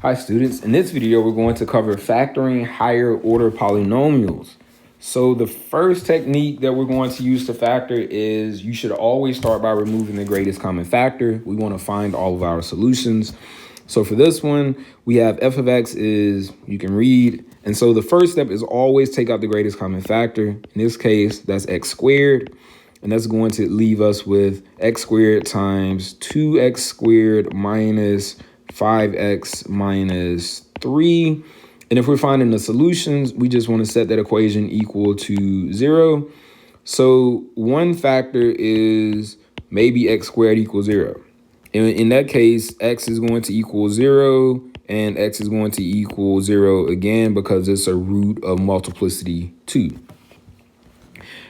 Hi students, in this video we're going to cover factoring higher order polynomials. So the first technique that we're going to use to factor is you should always start by removing the greatest common factor. We want to find all of our solutions. So for this one, we have f of x is, you can read, and so the first step is always take out the greatest common factor. In this case, that's x squared, and that's going to leave us with x squared times 2x squared minus 5x minus 3. And if we're finding the solutions, we just want to set that equation equal to 0. So one factor is maybe x squared equals 0. In that case, x is going to equal 0 and x is going to equal 0 again because it's a root of multiplicity 2.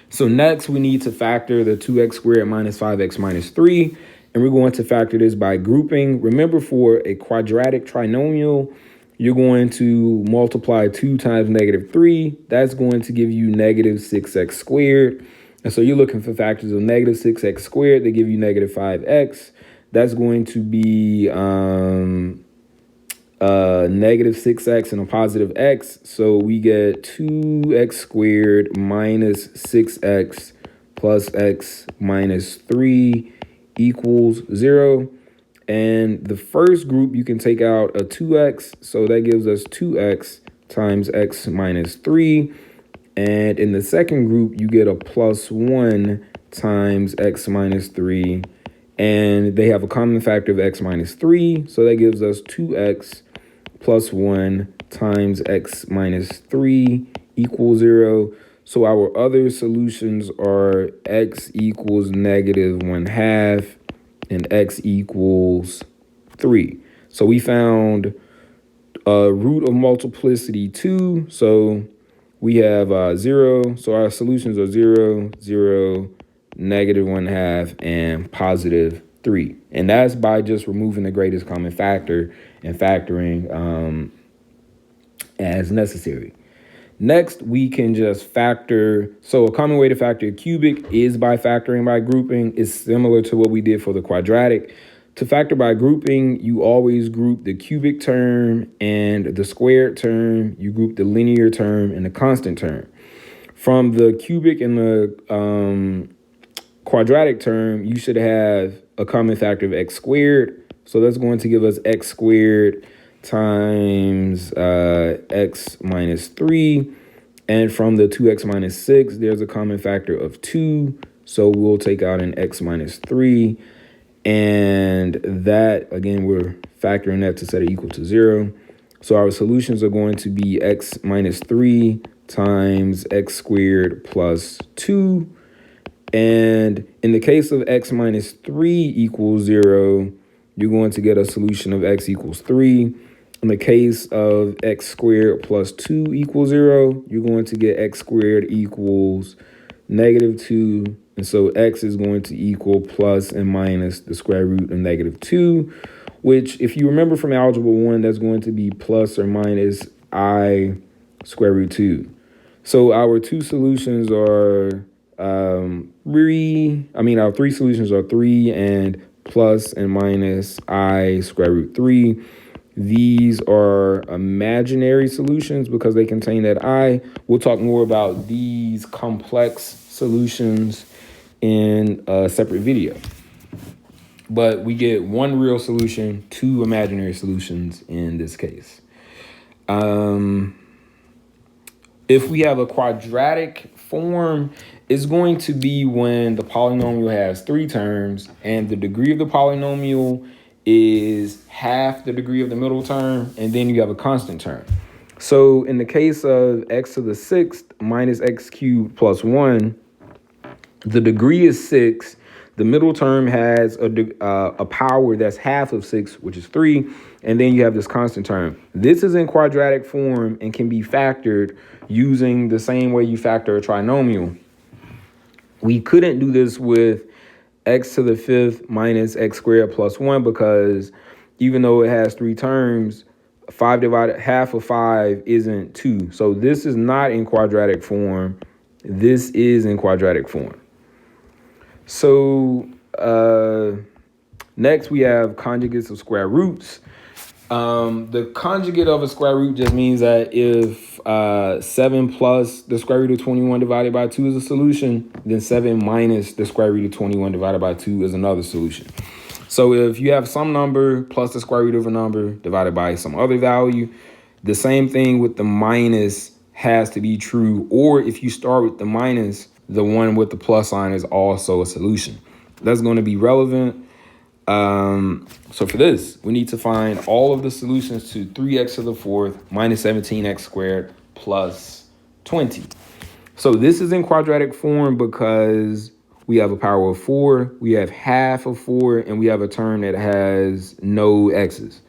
So next we need to factor the 2x squared minus 5x minus 3. And we're going to factor this by grouping. Remember, for a quadratic trinomial, you're going to multiply 2 times negative 3. That's going to give you negative 6x squared. And so you're looking for factors of negative 6x squared. They give you negative 5x. That's going to be negative 6x and a positive x. So we get 2x squared minus 6x plus x minus 3 equals 0. And the first group, you can take out a 2x. So that gives us 2x times x minus 3. And in the second group, you get a plus 1 times x minus 3. And they have a common factor of x minus 3. So that gives us 2x plus 1 times x minus 3 equals 0. So our other solutions are x equals negative 1/2 and x equals 3. So we found a root of multiplicity 2. So we have 0. So our solutions are 0, 0, negative 1/2, and positive 3. And that's by just removing the greatest common factor and factoring as necessary. Next, we can just factor. So a common way to factor a cubic is by factoring by grouping. It's similar to what we did for the quadratic. To factor by grouping, you always group the cubic term and the squared term. You group the linear term and the constant term. From the cubic and the quadratic term, you should have a common factor of x squared. So that's going to give us x squared times x minus 3. And from the 2x minus 6, there's a common factor of 2. So we'll take out an x minus 3. And that, again, we're factoring that to set it equal to 0. So our solutions are going to be x minus 3 times x squared plus 2. And in the case of x minus 3 equals 0, you're going to get a solution of x equals 3. In the case of x squared plus 2 equals 0, you're going to get x squared equals negative 2. And so x is going to equal plus and minus the square root of negative 2, which, if you remember from algebra 1, that's going to be plus or minus I square root 2. So our two solutions are our three solutions are 3 and plus and minus I square root 3. These are imaginary solutions because they contain that I. We'll talk more about these complex solutions in a separate video. But we get one real solution, two imaginary solutions in this case. If we have a quadratic form, it's going to be when the polynomial has 3 terms and the degree of the polynomial is half the degree of the middle term, and then you have a constant term. So in the case of x to the 6th minus x cubed plus 1, the degree is 6. The middle term has a power that's half of 6, which is 3. And then you have this constant term. This is in quadratic form and can be factored using the same way you factor a trinomial. We couldn't do this with x to the 5th minus x squared plus 1 because even though it has 3 terms, 5 divided half of 5 isn't 2. So this is not in quadratic form. This is in quadratic form. So next we have conjugates of square roots. The conjugate of a square root just means that if 7 plus the square root of 21 divided by 2 is a solution, then 7 minus the square root of 21 divided by 2 is another solution. So if you have some number plus the square root of a number divided by some other value, the same thing with the minus has to be true. Or if you start with the minus, the one with the plus sign is also a solution. That's going to be relevant. So for this, we need to find all of the solutions to 3x to the fourth minus 17x squared plus 20. So this is in quadratic form because we have a power of 4, we have half of 4, and we have a term that has no x's.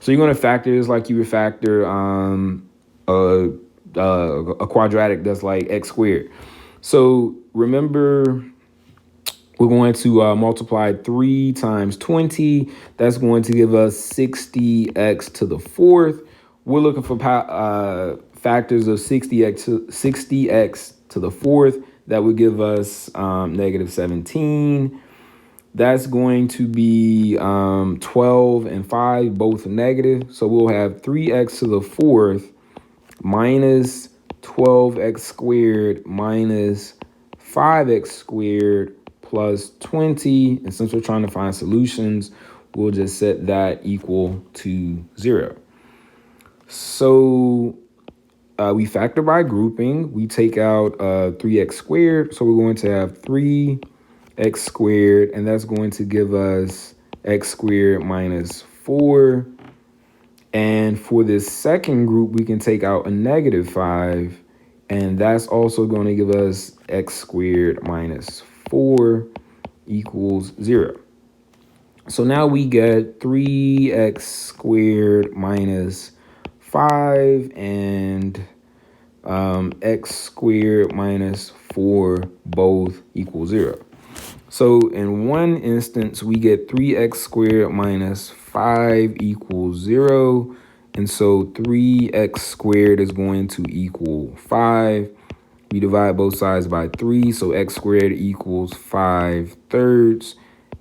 So you're going to factor this like you would factor a quadratic that's like x squared. So remember, we're going to multiply 3 times 20. That's going to give us 60x to the fourth. We're looking for factors of 60x to the fourth. That would give us negative 17. That's going to be 12 and 5, both negative. So we'll have 3x to the fourth minus 12x squared minus 5x squared plus 20. And since we're trying to find solutions, we'll just set that equal to 0. So we factor by grouping. We take out 3x squared. So we're going to have 3x squared, and that's going to give us x squared minus 4. And for this second group, we can take out a negative 5, and that's also going to give us x squared minus 4 equals 0. So now we get 3x squared minus 5 and x squared minus 4 both equal 0. So in one instance, we get 3x squared minus 5 equals 0. And so 3x squared is going to equal 5. We divide both sides by 3. So x squared equals 5/3.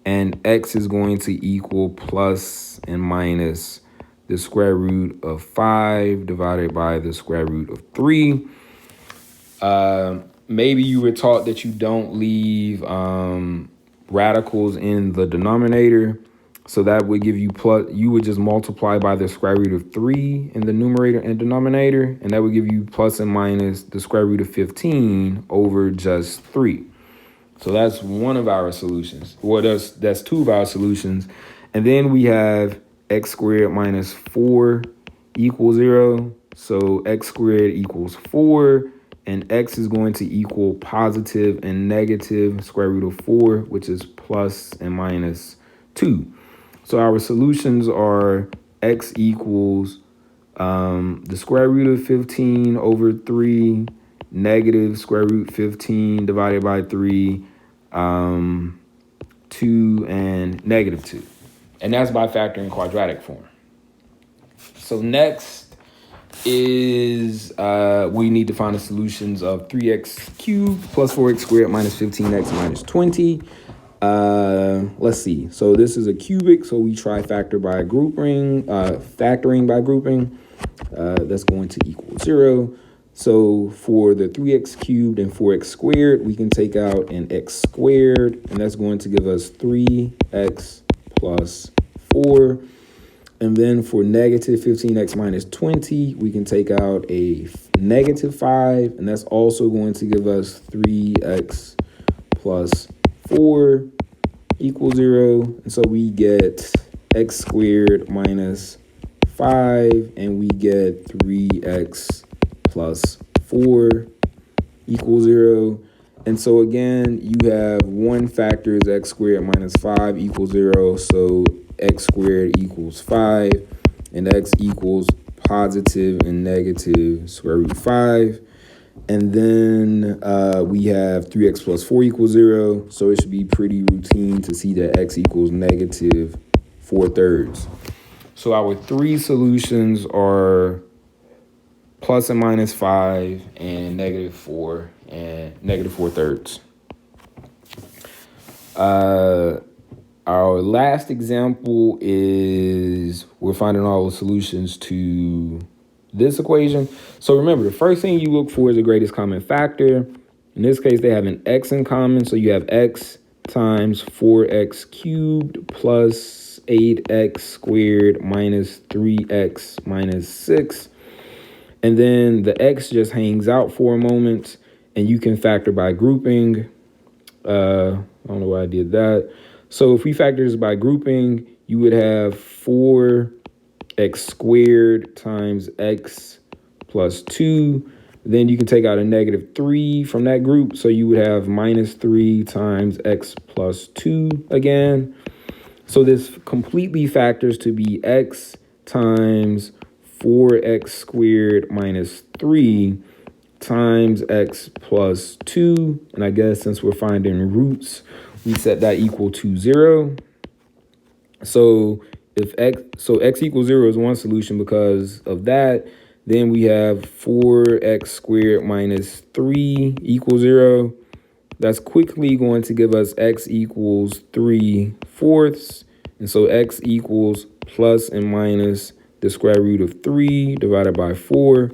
And x is going to equal plus and minus the square root of 5 divided by the square root of 3. Maybe you were taught that you don't leave radicals in the denominator. So that would give you plus, you would just multiply by the square root of 3 in the numerator and denominator. And that would give you plus and minus the square root of 15 over just 3. So that's one of our solutions. Well, that's two of our solutions. And then we have x squared minus 4 equals 0. So x squared equals 4. And x is going to equal positive and negative square root of 4, which is plus and minus 2. So our solutions are x equals the square root of 15 over 3, negative square root 15 divided by 3, 2, and negative 2. And that's by factoring quadratic form. So next is we need to find the solutions of 3x cubed plus 4x squared minus 15x minus 20. Let's see. So this is a cubic, so we try factoring by grouping. That's going to equal 0. So for the 3x cubed and 4x squared, we can take out an x squared, and that's going to give us 3x plus 4. And then for negative 15x minus 20, we can take out a negative 5, and that's also going to give us 3x plus 4 equals 0. And so we get x squared minus 5, and we get 3x plus 4 equals 0. And so again, you have one factor is x squared minus 5 equals 0. So x squared equals 5, and x equals positive and negative square root 5. And then we have 3x plus 4 equals 0. So it should be pretty routine to see that x equals negative 4/3. So our three solutions are plus and minus 5 and negative 4 and negative 4/3. Our last example is we're we're finding all the solutions to this equation. So remember, the first thing you look for is the greatest common factor. In this case, they have an x in common. So you have x times 4x cubed plus 8x squared minus 3x minus 6. And then the x just hangs out for a moment, and you can factor by grouping. I don't know why I did that. So if we factor this by grouping, you would have 4x squared times x plus 2. Then you can take out a negative 3 from that group. So you would have minus 3 times x plus 2 again. So this completely factors to be x times 4x squared minus 3 times x plus 2. And I guess since we're finding roots, we set that equal to 0. So if x equals 0 is one solution because of that. Then we have 4x squared minus 3 equals 0. That's quickly going to give us x equals 3/4. And so x equals plus and minus the square root of 3 divided by 4,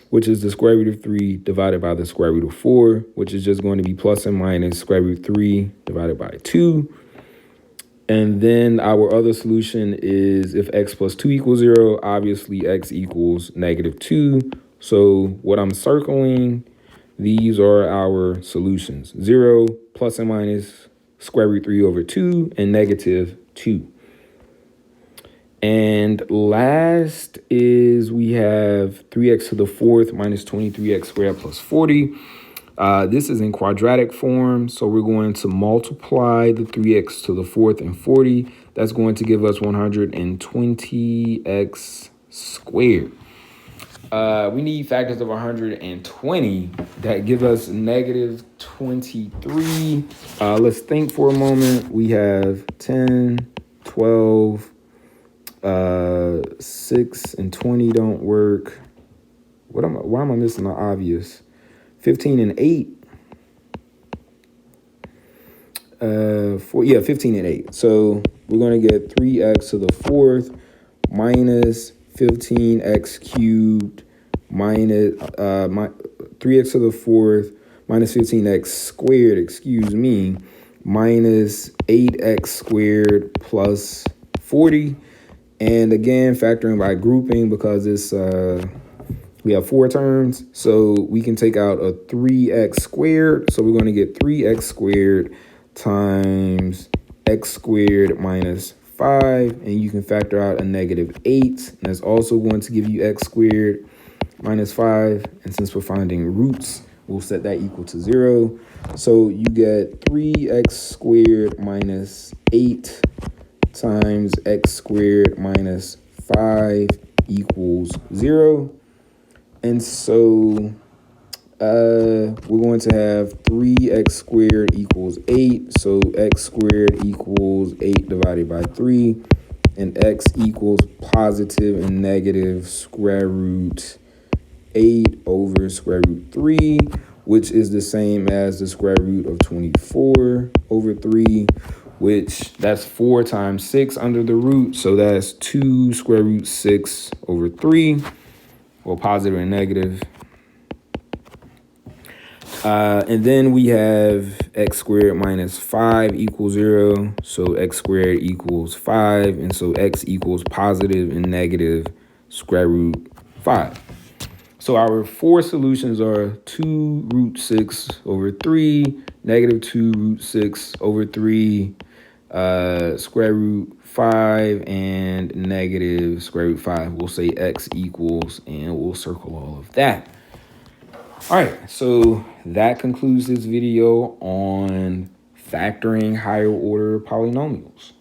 which is the square root of 3 divided by the square root of 4, which is just going to be plus and minus square root 3 divided by 2. And then our other solution is if x plus 2 equals 0, obviously x equals negative 2. So what I'm circling, these are our solutions. 0, plus and minus square root 3 over 2, and negative 2. And last is we have 3x to the 4th minus 23x squared plus 40. This is in quadratic form, so we're going to multiply the 3x to the 4th and 40. That's going to give us 120x squared. We need factors of 120 that give us negative 23. Let's think for a moment. We have 10, 12, 6, and 20 don't work. Why am I missing the obvious? 15 and 8. 15 and 8. So we're going to get 3x to the 4th minus 15x cubed minus 3x to the 4th minus 15x squared, minus 8x squared plus 40. And again, factoring by grouping because it's we have 4 terms, so we can take out a 3x squared. So we're going to get 3x squared times x squared minus 5. And you can factor out a negative 8. And that's also going to give you x squared minus 5. And since we're finding roots, we'll set that equal to 0. So you get 3x squared minus 8 times x squared minus 5 equals 0. And so we're going to have 3x squared equals 8. So x squared equals 8 divided by 3. And x equals positive and negative square root 8 over square root 3, which is the same as the square root of 24 over 3, which that's 4 times 6 under the root. So that's 2 square root 6 over 3. Or positive and negative. And then we have x squared minus 5 equals 0. So x squared equals 5. And so x equals positive and negative square root 5. So our 4 solutions are 2 root 6 over 3, negative 2 root 6 over 3, square root 5, and negative square root 5. We'll say x equals, and we'll circle all of that. All right, so that concludes this video on factoring higher order polynomials.